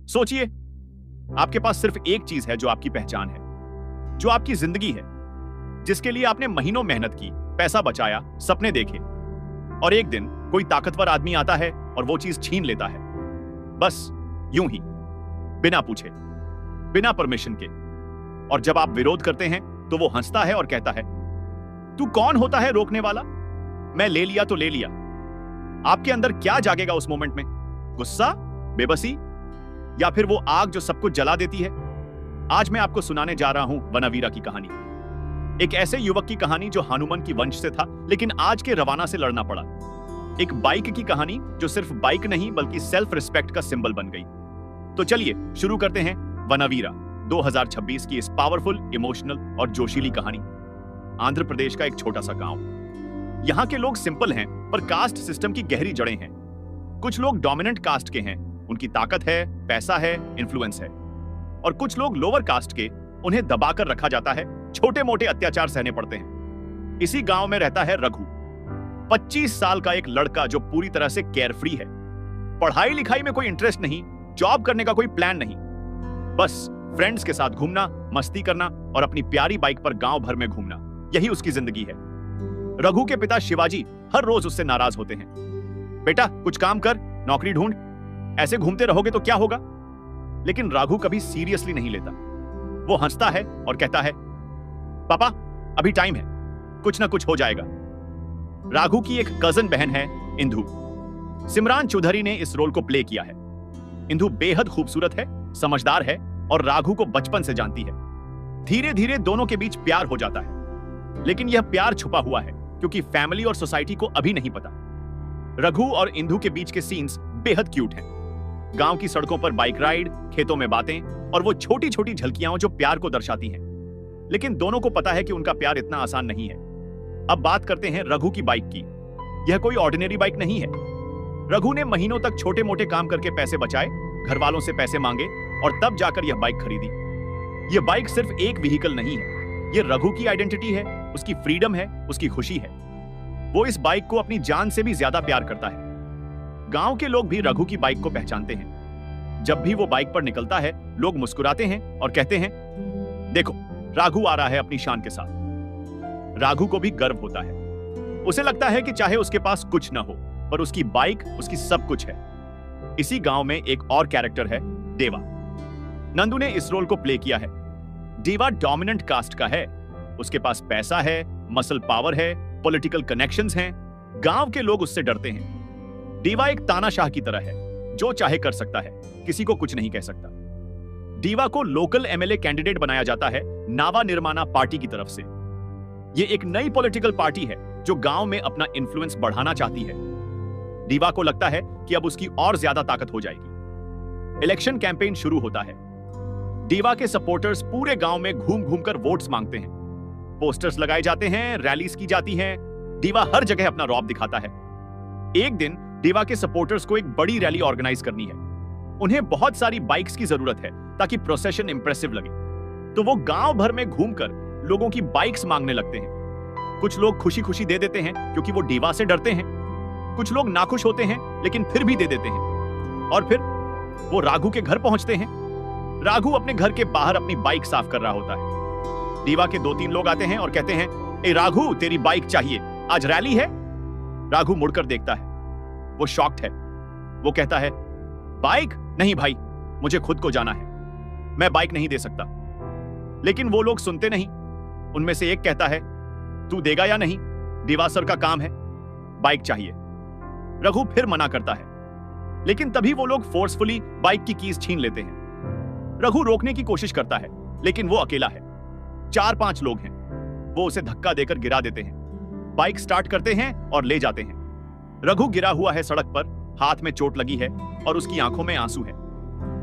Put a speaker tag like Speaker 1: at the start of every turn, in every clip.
Speaker 1: सोचिए, आपके पास सिर्फ एक चीज है जो आपकी पहचान है, जो आपकी जिंदगी है, जिसके लिए आपने महीनों मेहनत की, पैसा बचाया, सपने देखे, और एक दिन कोई ताकतवर आदमी आता है और वो चीज छीन लेता है। बस यूं ही, बिना पूछे, बिना परमिशन के। और जब आप विरोध करते हैं तो वो हंसता है और कहता है, तू कौन होता है रोकने वाला? मैं ले लिया तो ले लिया। आपके अंदर क्या जागेगा उस मोमेंट में? गुस्सा, बेबसी, या फिर वो आग जो सब कुछ जला देती है? आज मैं आपको सुनाने जा रहा हूं वनावीरा की कहानी। एक ऐसे युवक की कहानी जो हनुमान की वंश से था, लेकिन आज के रवाना से लड़ना पड़ा। एक बाइक की कहानी जो सिर्फ बाइक नहीं बल्कि सेल्फ रिस्पेक्ट का सिंबल बन गई। तो चलिए शुरू करते हैं वनावीरा 2026 की इस पावरफुल, इमोशनल और जोशीली कहानी। आंध्र प्रदेश का एक छोटा सा गांव। यहां के लोग सिंपल हैं, पर कास्ट सिस्टम की गहरी जड़ें हैं। कुछ लोग डोमिनेंट कास्ट के हैं, उनकी ताकत है, पैसा है, इन्फ्लुएंस है। और कुछ लोग लोअर कास्ट के, उन्हें दबाकर रखा जाता है, छोटे मोटे अत्याचार सहने पड़ते हैं। इसी गांव में रहता है रघु, 25 साल का एक लड़का जो पूरी तरह से केयरफ्री है। पढ़ाई लिखाई में कोई इंटरेस्ट नहीं, जॉब करने का कोई प्लान नहीं, बस फ्रेंड्स के साथ घूमना, मस्ती करना और अपनी प्यारी बाइक पर गांव भर में घूमना, यही उसकी जिंदगी है। रघु के पिता शिवाजी हर रोज उससे नाराज होते हैं। बेटा कुछ काम कर, नौकरी ढूंढ, ऐसे घूमते रहोगे तो क्या होगा? लेकिन रघु कभी सीरियसली नहीं लेता। वो हंसता है और कहता है, पापा अभी टाइम है, कुछ ना कुछ हो जाएगा। रघु की एक कजन बहन है इंदु। सिमरान चौधरी ने इस रोल को प्ले किया है। इंदु बेहद खूबसूरत है, समझदार है और रघु को बचपन से जानती है। धीरे धीरे दोनों के बीच प्यार हो जाता है, लेकिन यह प्यार छुपा हुआ है क्योंकि फैमिली और सोसाइटी को अभी नहीं पता। रघु और इंदु के बीच के सीन्स बेहद क्यूट हैं। गांव की सड़कों पर बाइक राइड, खेतों में बातें और वो छोटी छोटी झलकियां जो प्यार को दर्शाती हैं। लेकिन दोनों को पता है कि उनका प्यार इतना आसान नहीं है। अब बात करते हैं रघु की बाइक की। यह कोई ऑर्डिनरी बाइक नहीं है। रघु ने महीनों तक छोटे मोटे काम करके पैसे बचाए, घर वालों से पैसे मांगे और तब जाकर यह बाइक खरीदी। यह बाइक सिर्फ एक व्हीकल नहीं है, यह रघु की आइडेंटिटी है, उसकी फ्रीडम है, उसकी खुशी है। वो इस बाइक को अपनी जान से भी ज्यादा प्यार करता है। गांव के लोग भी रघु की बाइक को पहचानते हैं। जब भी वो बाइक पर निकलता है, लोग मुस्कुराते हैं और कहते हैं, देखो रघु आ रहा है अपनी शान के साथ। रघु को भी गर्व होता है। उसे लगता है कि चाहे उसके पास कुछ न हो, पर उसकी बाइक उसकी सब कुछ है। इसी गांव में एक और कैरेक्टर है, देवा। नंदू ने इस रोल को प्ले किया है। देवा डोमिनेंट कास्ट का है। उसके पास पैसा है, मसल पावर है, पॉलिटिकल कनेक्शंस हैं। गांव के लोग उससे डरते हैं। देवा एक तानाशाह की तरह है, जो चाहे कर सकता है, किसी को कुछ नहीं कह सकता। देवा को लोकल एमएलए कैंडिडेट बनाया जाता है नावा निर्माणा पार्टी की तरफ से। यह एक नई पॉलिटिकल पार्टी है जो गांव में अपना इन्फ्लुएंस बढ़ाना चाहती है। देवा को लगता है कि अब उसकी और ज्यादा ताकत हो जाएगी। इलेक्शन कैंपेन शुरू होता है। देवा के सपोर्टर्स पूरे गांव में घूम घूम कर वोट्स मांगते हैं। पोस्टर्स लगाए जाते हैं, रैलीज की जाती हैं। देवा हर जगह अपना रौब दिखाता है। एक दिन देवा के सपोर्टर्स को एक बड़ी रैली ऑर्गेनाइज करनी है। उन्हें बहुत सारी बाइक्स की जरूरत है ताकि प्रोसेशन इंप्रेसिव लगे। तो वो गांव भर में घूमकर लोगों की बाइक्स मांगने लगते हैं। कुछ लोग खुशी खुशी दे देते हैं क्योंकि वो देवा से डरते हैं। कुछ लोग नाखुश होते हैं लेकिन फिर भी दे देते हैं। और फिर वो रघु के घर पहुंचते हैं। रघु अपने घर के बाहर अपनी बाइक साफ कर रहा होता है। देवा के 2-3 लोग आते हैं और कहते हैं, ए रघु तेरी बाइक चाहिए, आज रैली है। रघु मुड़कर देखता है। वो शॉक्ड है। वो कहता है, बाइक नहीं भाई, मुझे खुद को जाना है, मैं बाइक नहीं दे सकता। लेकिन वो लोग सुनते नहीं। उनमें से एक कहता है, तू देगा या नहीं? देवा सर का काम है, बाइक चाहिए। रघु फिर मना करता है, लेकिन तभी वो लोग फोर्सफुली बाइक की कीज छीन लेते हैं। रघु रोकने की कोशिश करता है, लेकिन वो अकेला है। 4-5 लोग हैं। वो उसे धक्का देकर गिरा देते हैं। बाइक स्टार्ट करते हैं और ले जाते हैं। रघु गिरा हुआ है सड़क पर, हाथ में चोट लगी है और उसकी आंखों में आंसू है।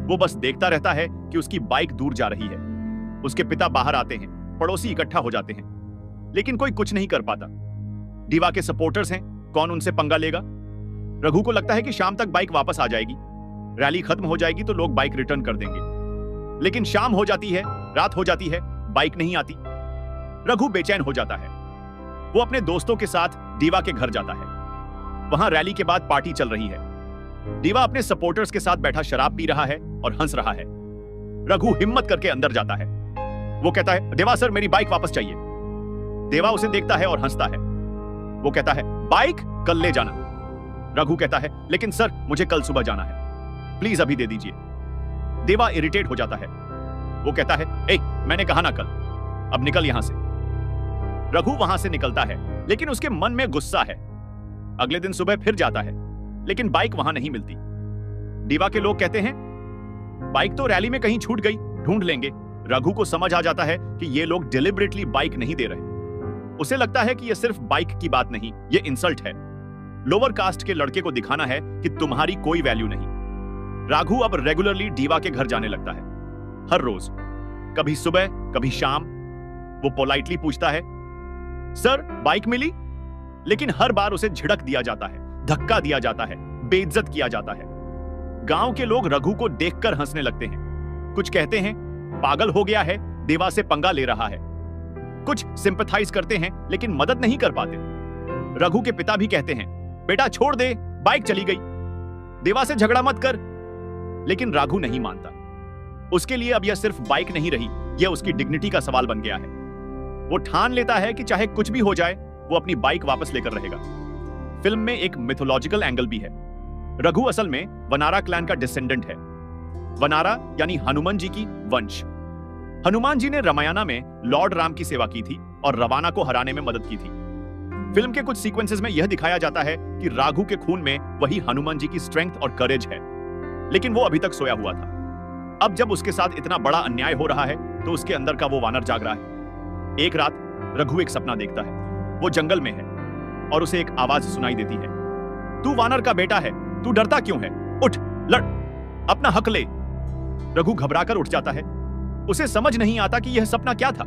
Speaker 1: वो बस देखता रहता है कि उसकी बाइक दूर जा रही है। उसके पिता बाहर आते हैं, पड़ोसी इकट्ठा हो जाते हैं, लेकिन कोई कुछ नहीं कर पाता। देवा के सपोर्टर्स हैं, कौन उनसे पंगा लेगा? रघु को लगता है कि शाम तक बाइक वापस आ जाएगी, रैली खत्म हो जाएगी तो लोग बाइक रिटर्न कर देंगे। लेकिन शाम हो जाती है, रात हो जाती है, बाइक नहीं आती। रघु बेचैन हो जाता है। वो अपने दोस्तों के साथ देवा के घर जाता है। वहां रैली के बाद पार्टी चल रही है। दीवा अपने सपोर्टर्स के साथ बैठा शराब पी रहा है और हंस रहा है। रघु हिम्मत करके अंदर जाता है। वो कहता है, देवा सर, मेरी बाइक वापस चाहिए। देवा उसे देखता है और हंसता है। वो कहता है, बाइक कल ले जाना। रघु कहता है, लेकिन सर मुझे कल सुबह जाना है, प्लीज अभी दे दीजिए। देवा इरिटेट हो जाता है। वो कहता है, ए, मैंने कहा ना कल, अब निकल यहां से। रघु वहां से निकलता है, लेकिन उसके मन में गुस्सा है। अगले दिन सुबह फिर जाता है, लेकिन बाइक वहां नहीं मिलती। दीवा के लोग कहते हैं, बाइक तो रैली में कहीं छूट गई, ढूंढ लेंगे। रघु को समझ आ जाता है कि ये लोग डिलिबरेटली बाइक नहीं दे रहे। उसे लगता है कि यह सिर्फ बाइक की बात नहीं, यह इंसल्ट है। लोअर कास्ट के लड़के को दिखाना है कि तुम्हारी कोई वैल्यू नहीं। राघु अब रेगुलरली दीवा के घर जाने लगता है, हर रोज, कभी सुबह कभी शाम। वो पोलाइटली पूछता है, सर बाइक मिली? लेकिन हर बार उसे झिड़क दिया जाता है, धक्का दिया जाता है, बेइज्जत किया जाता है। गांव के लोग रघु को देखकर हंसने लगते हैं। कुछ कहते हैं, पागल हो गया है, देवा से पंगा ले रहा है। कुछ सिंपैथाइज करते हैं, लेकिन मदद नहीं कर पाते। रघु के पिता भी कहते हैं, बेटा छोड़ दे, बाइक चली गई, देवा से झगड़ा मत कर। लेकिन राघु नहीं मानता। उसके लिए अब यह सिर्फ बाइक नहीं रही, यह उसकी डिग्निटी का सवाल बन गया है। वो ठान लेता है कि चाहे कुछ भी हो जाए, वो अपनी बाइक वापस लेकर रहेगा। फिल्म में एक मिथोलॉजिकल एंगल भी है। रघु असल में वनारा क्लैन का डिसेंडेंट है। वनारा यानी हनुमान जी की वंश। हनुमान जी ने रामायण में लॉर्ड राम की सेवा की थी और रवाना को हराने में मदद की थी। फिल्म के कुछ सीक्वेंसेस में यह दिखाया जाता है कि राघु के खून में वही हनुमान जी की स्ट्रेंथ और करेज है, लेकिन वो अभी तक सोया हुआ था। अब जब उसके साथ इतना बड़ा अन्याय हो रहा है, तो उसके अंदर का वो वानर जाग रहा है। एक रात रघु एक सपना देखता है। वो जंगल में है और उसे एक आवाज सुनाई देती है, तू वानर का बेटा है, तू डरता क्यों है? उठ, लड़, अपना हक ले। रघु घबराकर उठ जाता है। उसे समझ नहीं आता कि यह सपना क्या था,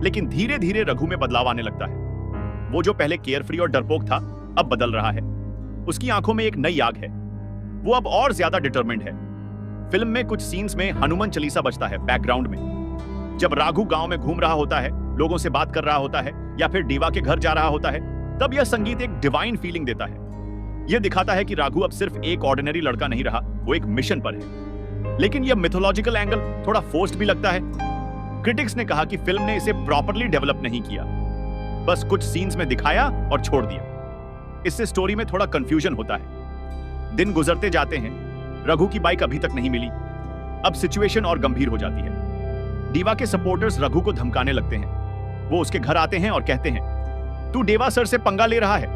Speaker 1: लेकिन धीरे धीरे रघु में बदलाव आने लगता है। वो जो पहले केयरफ्री और डरपोक था, अब बदल रहा है। उसकी आंखों में एक नई आग है। वो अब और ज्यादा डिटरमिन्ड है। फिल्म में कुछ सीन्स में हनुमान चालीसा बजता है बैकग्राउंड में। जब राघु गांव में घूम रहा होता है, लोगों से बात कर रहा होता है या फिर दीवा के घर जा रहा होता है, तब यह संगीत एक डिवाइन फीलिंग देता है। यह दिखाता है कि राघु अब सिर्फ एक ऑर्डिनरी लड़का नहीं रहा, वो एक मिशन पर है। लेकिन यह मिथोलॉजिकल एंगल थोड़ा फोर्स्ड भी लगता है। क्रिटिक्स ने कहा कि फिल्म ने इसे प्रॉपर्ली डेवलप नहीं किया, बस कुछ सीन्स में दिखाया और छोड़ दिया। इससे स्टोरी में थोड़ा कंफ्यूजन होता है। दिन गुजरते जाते हैं, रघु की बाइक अभी तक नहीं मिली। अब सिचुएशन और गंभीर हो जाती है। दीवा के सपोर्टर्स रघु को धमकाने लगते हैं। वो उसके घर आते हैं और कहते हैं, तू देवा सर से पंगा ले रहा है,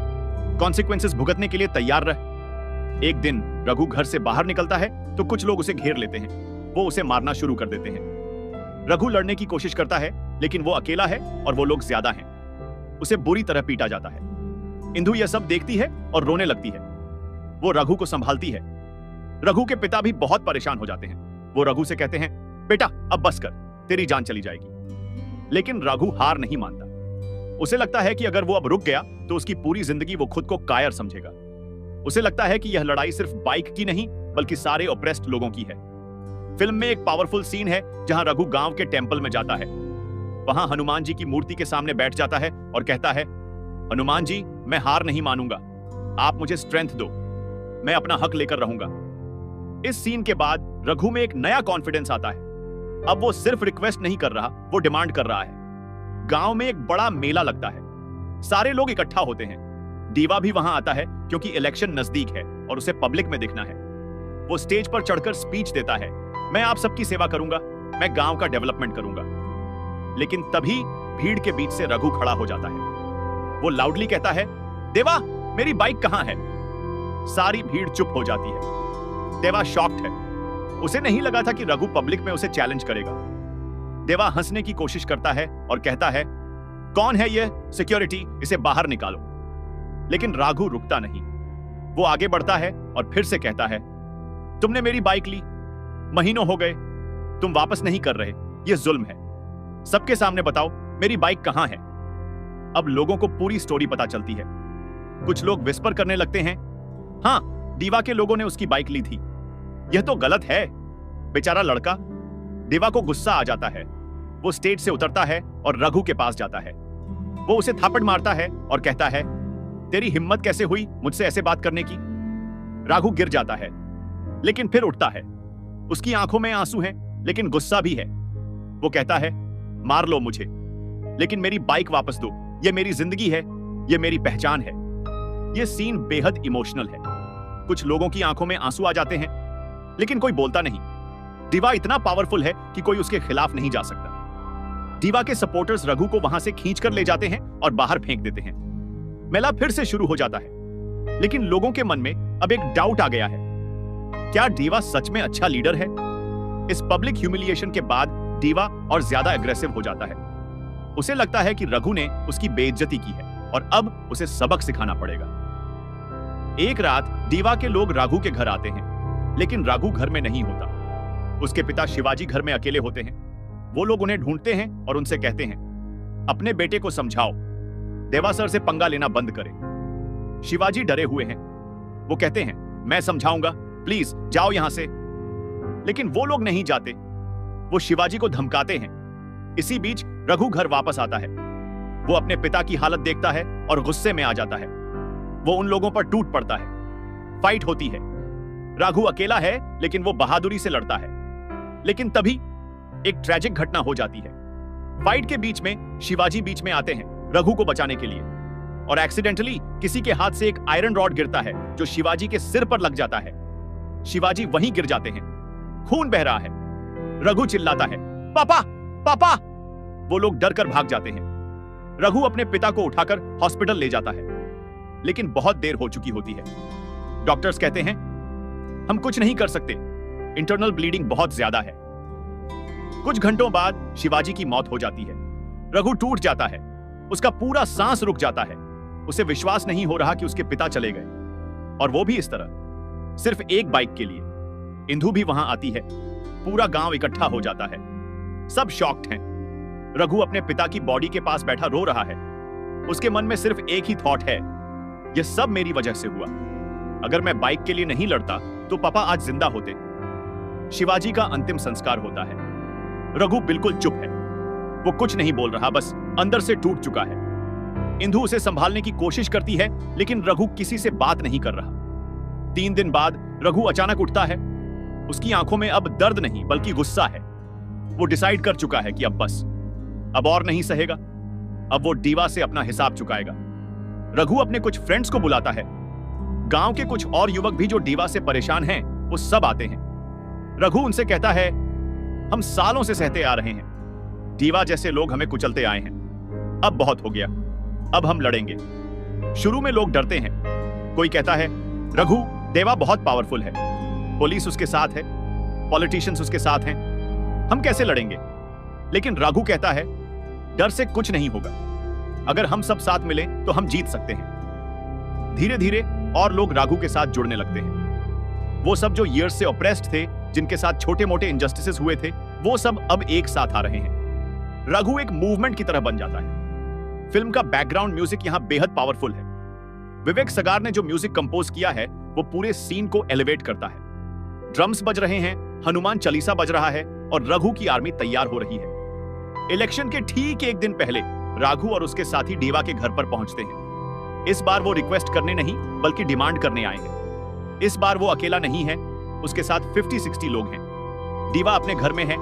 Speaker 1: कॉन्सिक्वेंसेस भुगतने के लिए तैयार रह। एक दिन रघु घर से बाहर निकलता है तो कुछ लोग उसे घेर लेते हैं। वो उसे मारना शुरू कर देते हैं। रघु लड़ने की कोशिश करता है, लेकिन वो अकेला है और वो लोग ज्यादा हैं। उसे बुरी तरह पीटा जाता है। इंदु यह सब देखती है और रोने लगती है। वो रघु को संभालती है। रघु के पिता भी बहुत परेशान हो जाते हैं। वो रघु से कहते हैं, बेटा अब बस कर, तेरी जान चली जाएगी। लेकिन रघु हार नहीं मानता। उसे लगता है कि अगर वो अब रुक गया तो उसकी पूरी जिंदगी वो खुद को कायर समझेगा। उसे लगता है कि यह लड़ाई सिर्फ बाइक की नहीं, बल्कि सारे ओप्रेस्ड लोगों की है। फिल्म में एक पावरफुल सीन है जहां रघु गांव के टेंपल में जाता है। वहां हनुमान जी की मूर्ति के सामने बैठ जाता है और कहता है, हनुमान जी, मैं हार नहीं मानूंगा, आप मुझे स्ट्रेंथ दो, मैं अपना हक लेकर रहूंगा। इस सीन के बाद रघु में एक नया कॉन्फिडेंस आता है। अब वो सिर्फ रिक्वेस्ट नहीं कर रहा, वो डिमांड कर रहा है। गांव में एक बड़ा मेला लगता है। सारे लोग इकट्ठा होते हैं। दीवा भी वहां आता है क्योंकि इलेक्शन नजदीक है और उसे पब्लिक में दिखना है। वो स्टेज पर चढ़कर स्पीच देता है, मैं आप सबकी सेवा करूंगा, मैं गांव का डेवलपमेंट करूंगा। लेकिन तभी भीड़ के बीच से रघु खड़ा हो जाता है। वो लाउडली कहता है, देवा, मेरी बाइक कहां है? सारी भीड़ चुप हो जाती है। देवा शॉक्ड है। उसे नहीं लगा था कि रघु पब्लिक में उसे चैलेंज करेगा। देवा हंसने की कोशिश करता है और कहता है, कौन है ये सिक्योरिटी, इसे बाहर निकालो। लेकिन राघु रुकता नहीं। वो आगे बढ़ता है और फिर से कहता है, तुमने मेरी बाइक ली, महीनों हो गए, तुम वापस नहीं कर रहे, यह जुल्म है। सबके सामने बताओ मेरी बाइक कहां है। अब लोगों को पूरी स्टोरी पता चलती है। कुछ लोग विस्पर करने लगते हैं, हां, दीवा के लोगों ने उसकी बाइक ली थी, यह तो गलत है। बेचारा लड़का। देवा को गुस्सा आ जाता है। वो स्टेज से उतरता है और रघु के पास जाता है। वो उसे थापड़ मारता है और कहता है, तेरी हिम्मत कैसे हुई मुझसे ऐसे बात करने की? राघु गिर जाता है, लेकिन फिर उठता है। उसकी आंखों में आंसू हैं, लेकिन गुस्सा भी है। वो कहता है, मार लो मुझे, लेकिन मेरी बाइक वापस दो। ये मेरी जिंदगी है, ये मेरी पहचान है। ये सीन बेहद इमोशनल है। कुछ लोगों की आंखों में आंसू आ जाते हैं, लेकिन कोई बोलता नहीं। दीवा इतना पावरफुल है कि कोई उसके खिलाफ नहीं जा सकता। दीवा के सपोर्टर्स रघु को वहां से खींचकर ले जाते हैं और बाहर फेंक देते हैं। मेला फिर से शुरू हो जाता है, लेकिन लोगों के मन में अब एक डाउट आ गया है। क्या दीवा सच में अच्छा लीडर है? इस पब्लिक ह्यूमिलिएशन के बाद दीवा और ज्यादा एग्रेसिव हो जाता है। उसे लगता है कि रघु ने उसकी बेइज्जती की है और अब उसे सबक सिखाना पड़ेगा। एक रात दीवा के लोग रघु के घर आते हैं, लेकिन रघु घर में नहीं होता। उसके पिता शिवाजी घर में अकेले होते हैं। वो लोग उन्हें ढूंढते हैं और उनसे कहते हैं, अपने बेटे को समझाओ, देवा सर से पंगा लेना बंद करे। शिवाजी डरे हुए हैं। वो कहते हैं, मैं समझाऊंगा, प्लीज जाओ यहां से। लेकिन वो लोग नहीं जाते। वो शिवाजी को धमकाते हैं। इसी बीच रघु घर वापस आता है। वो अपने पिता की हालत देखता है और गुस्से में आ जाता है। वो उन लोगों पर टूट पड़ता है। फाइट होती है। रघु अकेला है, लेकिन वो बहादुरी से लड़ता है। लेकिन तभी एक ट्रेजिक घटना हो जाती है। फाइट के बीच में शिवाजी बीच में आते हैं रघु को बचाने के लिए, और एक्सीडेंटली किसी के हाथ से एक आयरन रॉड गिरता है जो शिवाजी के सिर पर लग जाता है। शिवाजी वहीं गिर जाते हैं। खून बह रहा है। रघु चिल्लाता है, पापा पापा। वो लोग डर कर भाग जाते हैं। रघु अपने पिता को उठाकर हॉस्पिटल ले जाता है, लेकिन बहुत देर हो चुकी होती है। डॉक्टर्स कहते हैं, हम कुछ नहीं कर सकते, इंटरनल ब्लीडिंग बहुत ज्यादा है। कुछ घंटों बाद शिवाजी की मौत हो जाती है। रघु टूट जाता है। उसका पूरा सांस रुक जाता है। उसे विश्वास नहीं हो रहा कि उसके पिता चले गए, और वो भी इस तरह, सिर्फ एक बाइक के लिए। इंदु भी वहां आती है। पूरा गांव इकट्ठा हो जाता है। सब शॉक्ड हैं। रघु अपने पिता की बॉडी के पास बैठा रो रहा है। उसके मन में सिर्फ एक ही थॉट है, यह सब मेरी वजह से हुआ। अगर मैं बाइक के लिए नहीं लड़ता तो पापा आज जिंदा होते। शिवाजी का अंतिम संस्कार होता है। रघु बिल्कुल चुप है। वो कुछ नहीं बोल रहा, बस अंदर से टूट चुका है। इंदु उसे संभालने की कोशिश करती है, लेकिन रघु किसी से बात नहीं कर रहा। 3 दिन बाद रघु अचानक उठता है। उसकी आंखों में अब दर्द नहीं बल्कि गुस्सा है। वो डिसाइड कर चुका है कि अब बस, अब और नहीं सहेगा। अब वो दीवा से अपना हिसाब चुकाएगा। रघु अपने कुछ फ्रेंड्स को बुलाता है। गांव के कुछ और युवक भी जो दीवा से परेशान हैं, वो सब आते हैं। रघु उनसे कहता है, हम सालों से सहते आ रहे हैं। दीवा जैसे लोग हमें कुचलते आए हैं। अब बहुत हो गया, अब हम लड़ेंगे। शुरू में लोग डरते हैं। कोई कहता है, रघु, देवा बहुत पावरफुल है, पुलिस उसके साथ है, पॉलिटिशियंस उसके साथ हैं, हम कैसे लड़ेंगे? लेकिन रघु कहता है, डर से कुछ नहीं होगा। अगर हम सब साथ मिलें तो हम जीत सकते हैं। धीरे धीरे और लोग रघु के साथ जुड़ने लगते हैं। वो सब जो ईयर्स से ऑप्रेस्ड थे, जिनके साथ छोटे मोटे इनजस्टिसेस हुए थे, वो सब अब एक साथ आ रहे हैं। रघु एक मूवमेंट की तरह बन जाता है। फिल्म का बैकग्राउंड म्यूजिक यहां बेहद पावरफुल है। विवेक सगार ने जो म्यूजिक कंपोज किया है, वो पूरे सीन को एलिवेट करता है। ड्रम्स बज रहे हैं, हनुमान चालीसा बज रहा है, और रघु की आर्मी तैयार हो रही है। इलेक्शन के ठीक एक दिन पहले रघु और उसके साथी दीवा के घर पर पहुंचते हैं। इस बार वो रिक्वेस्ट करने नहीं बल्कि डिमांड करने आए हैं। इस बार वो अकेला नहीं है, उसके साथ 50-60 लोग हैं। दीवा अपने घर में है,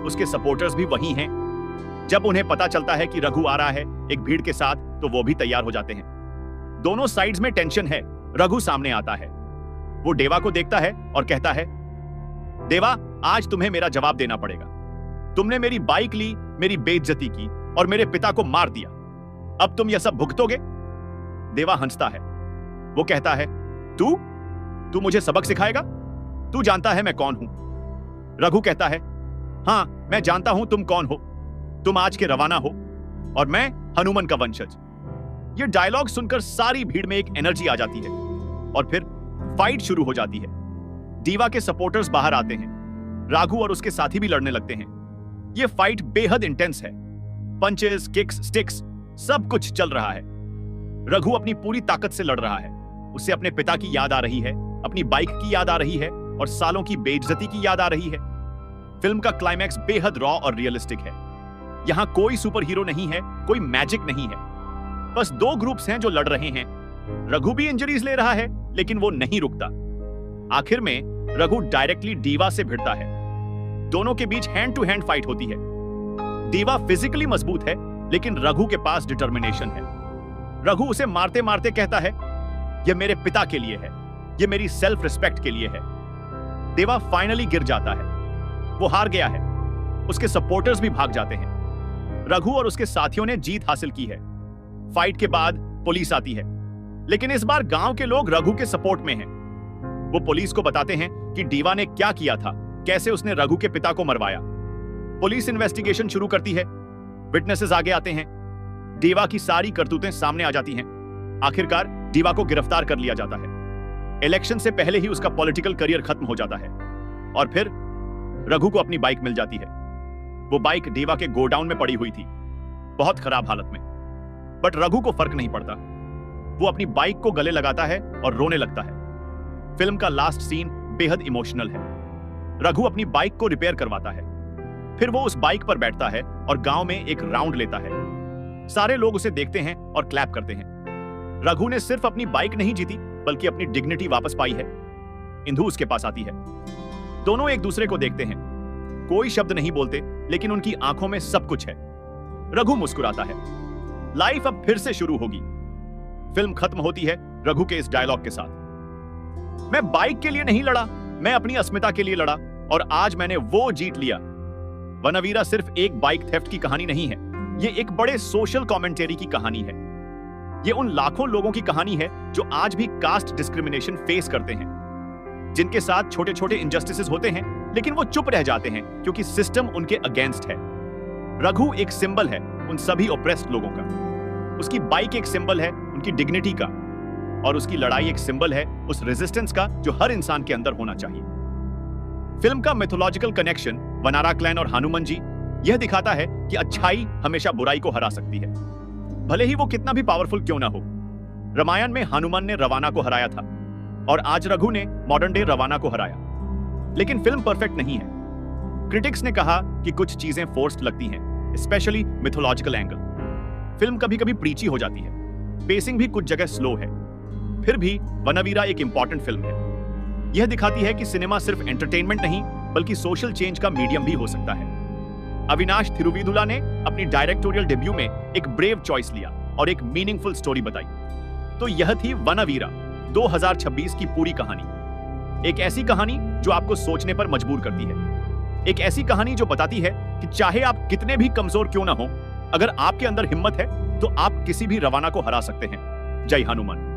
Speaker 1: उसके सपोर्टर्स भी वहीं हैं। जब उन्हें पता चलता है कि रघु आ रहा है एक भीड़ के साथ, तो वो भी तैयार हो जाते हैं। दोनों साइड्स में टेंशन है। रघु सामने आता है। वो देवा को देखता है और कहता है, देवा, आज तुम्हें मेरा जवाब देना पड़ेगा। तुमने मेरी बाइक ली, मेरी बेइज्जती की और मेरे पिता को मार दिया। अब तुम यह सब भुगतोगे? देवा हंसता है। वो कहता है, तू मुझे सबक सिखाएगा? तू जानता है मैं कौन हूं। रघु कहता है, हां, मैं जानता हूं तुम कौन हो। तुम आज के रवाना हो और मैं हनुमान का वंशज। यह डायलॉग सुनकर सारी भीड़ में एक एनर्जी आ जाती है और फिर फाइट शुरू हो जाती है। दीवा के सपोर्टर्स बाहर आते हैं। रघु और उसके साथी भी लड़ने लगते हैं। यह फाइट बेहद इंटेंस है। पंचेस, किक्स, स्टिक्स, सब कुछ चल रहा है। रघु अपनी पूरी ताकत से लड़ रहा है। उसे अपने पिता की याद आ रही है, अपनी बाइक की याद आ रही है और सालों की बेइज्जती की याद आ रही है। फिल्म का क्लाइमैक्स बेहद रॉ और रियलिस्टिक है। यहां कोई सुपर हीरो नहीं है, कोई मैजिक नहीं है। बस 2 ग्रुप्स हैं जो लड़ रहे हैं। रघु भी इंजरीज ले रहा है, लेकिन वो नहीं रुकता। आखिर में रघु डायरेक्टली डीवा से भिड़ता है। दोनों के बीच हैंड टू हैंड फाइट होती है। डीवा फिजिकली मजबूत है, लेकिन रघु के पास डिटर्मिनेशन है। रघु उसे मारते मारते कहता है, यह मेरे पिता के लिए है, यह मेरी सेल्फ रिस्पेक्ट के लिए है। देवा फाइनली गिर जाता है। वो हार गया है। उसके सपोर्टर्स भी भाग जाते हैं। रघु और उसके साथियों ने जीत हासिल की है। फाइट के बाद पुलिस आती है, लेकिन इस बार गांव के लोग रघु के सपोर्ट में हैं। वो पुलिस को बताते हैं कि डीवा ने क्या किया था, कैसे उसने रघु के पिता को मरवाया। पुलिस इन्वेस्टिगेशन शुरू करती है। विटनेसेस आगे आते हैं। डीवा की सारी करतूतें सामने आ जाती हैं। आखिरकार डीवा को गिरफ्तार कर लिया जाता है। इलेक्शन से पहले ही उसका पॉलिटिकल करियर खत्म हो जाता है। और फिर रघु को अपनी बाइक मिल जाती है। वो बाइक डीवा के गोडाउन में पड़ी हुई थी, बहुत खराब हालत में। बट रघु को फर्क नहीं पड़ता। वो अपनी बाइक को गले लगाता है और रोने लगता है। फिल्म का लास्ट सीन बेहद इमोशनल है। रघु अपनी बाइक को रिपेयर करवाता है। फिर वो उस बाइक पर बैठता है और गांव में एक राउंड लेता है। सारे लोग उसे देखते हैं और क्लैप करते हैं। रघु ने सिर्फ अपनी बाइक नहीं जीती, बल्कि अपनी डिग्निटी वापस पाई है। इंदु उसके पास आती है। दोनों एक दूसरे को देखते हैं। कोई शब्द नहीं बोलते, लेकिन उनकी आंखों में सब कुछ है। रघु मुस्कुराता है। लाइफ अब फिर से शुरू होगी। फिल्म खत्म होती है रघु के इस डायलॉग के साथ, मैं बाइक के लिए नहीं लड़ा, मैं अपनी अस्मिता के लिए लड़ा, और आज मैंने वो जीत लिया। वनवीरा सिर्फ एक बाइक थेफ्ट की कहानी नहीं है, ये एक बड़े सोशल कमेंटेरी की कहानी है। ये उन लाखों लोगों की कहानी है जो आज भी कास्ट डिस्क्रिमिनेशन फेस करते हैं, जिनके साथ छोटे छोटे इनजस्टिसेस होते हैं, लेकिन वो चुप रह जाते हैं क्योंकि सिस्टम उनके अगेंस्ट है। रघु एक सिंबल है उन सभी ओप्रेस्ड लोगों का। उसकी बाइक एक सिंबल है उनकी डिग्निटी का, और उसकी लड़ाई एक सिंबल है उस रेजिस्टेंस का जो हर इंसान के अंदर होना चाहिए। फिल्म का मिथोलॉजिकल कनेक्शन वनारा क्लैन और हनुमान जी यह दिखाता है कि अच्छाई हमेशा बुराई को हरा सकती है, भले ही वो कितना भी पावरफुल क्यों ना हो। रामायण में हनुमान ने रवाना को हराया था, और आज रघु ने मॉडर्न डे रवाना को हराया। लेकिन फिल्म परफेक्ट नहीं है। क्रिटिक्स ने कहा कि कुछ चीजें फोर्स्ड लगती हैं, स्पेशली मिथोलॉजिकल एंगल। फिल्म कभी कभी प्रीची हो जाती है, पेसिंग भी कुछ जगह स्लो है। फिर भी वनवीरा एक इंपॉर्टेंट फिल्म है। यह दिखाती है कि सिनेमा सिर्फ एंटरटेनमेंट नहीं, बल्कि सोशल चेंज का मीडियम भी हो सकता है। अविनाश थिरुविदुला ने अपनी डायरेक्टोरियल डेब्यू में एक ब्रेव चॉइस लिया और एक मीनिंगफुल स्टोरी बताई। तो यह थी वनवीरा 2026 की पूरी कहानी। एक ऐसी कहानी जो आपको सोचने पर मजबूर करती है। एक ऐसी कहानी जो बताती है कि चाहे आप कितने भी कमजोर क्यों ना हो, अगर आपके अंदर हिम्मत है तो आप किसी भी रवाना को हरा सकते हैं। जय हनुमान।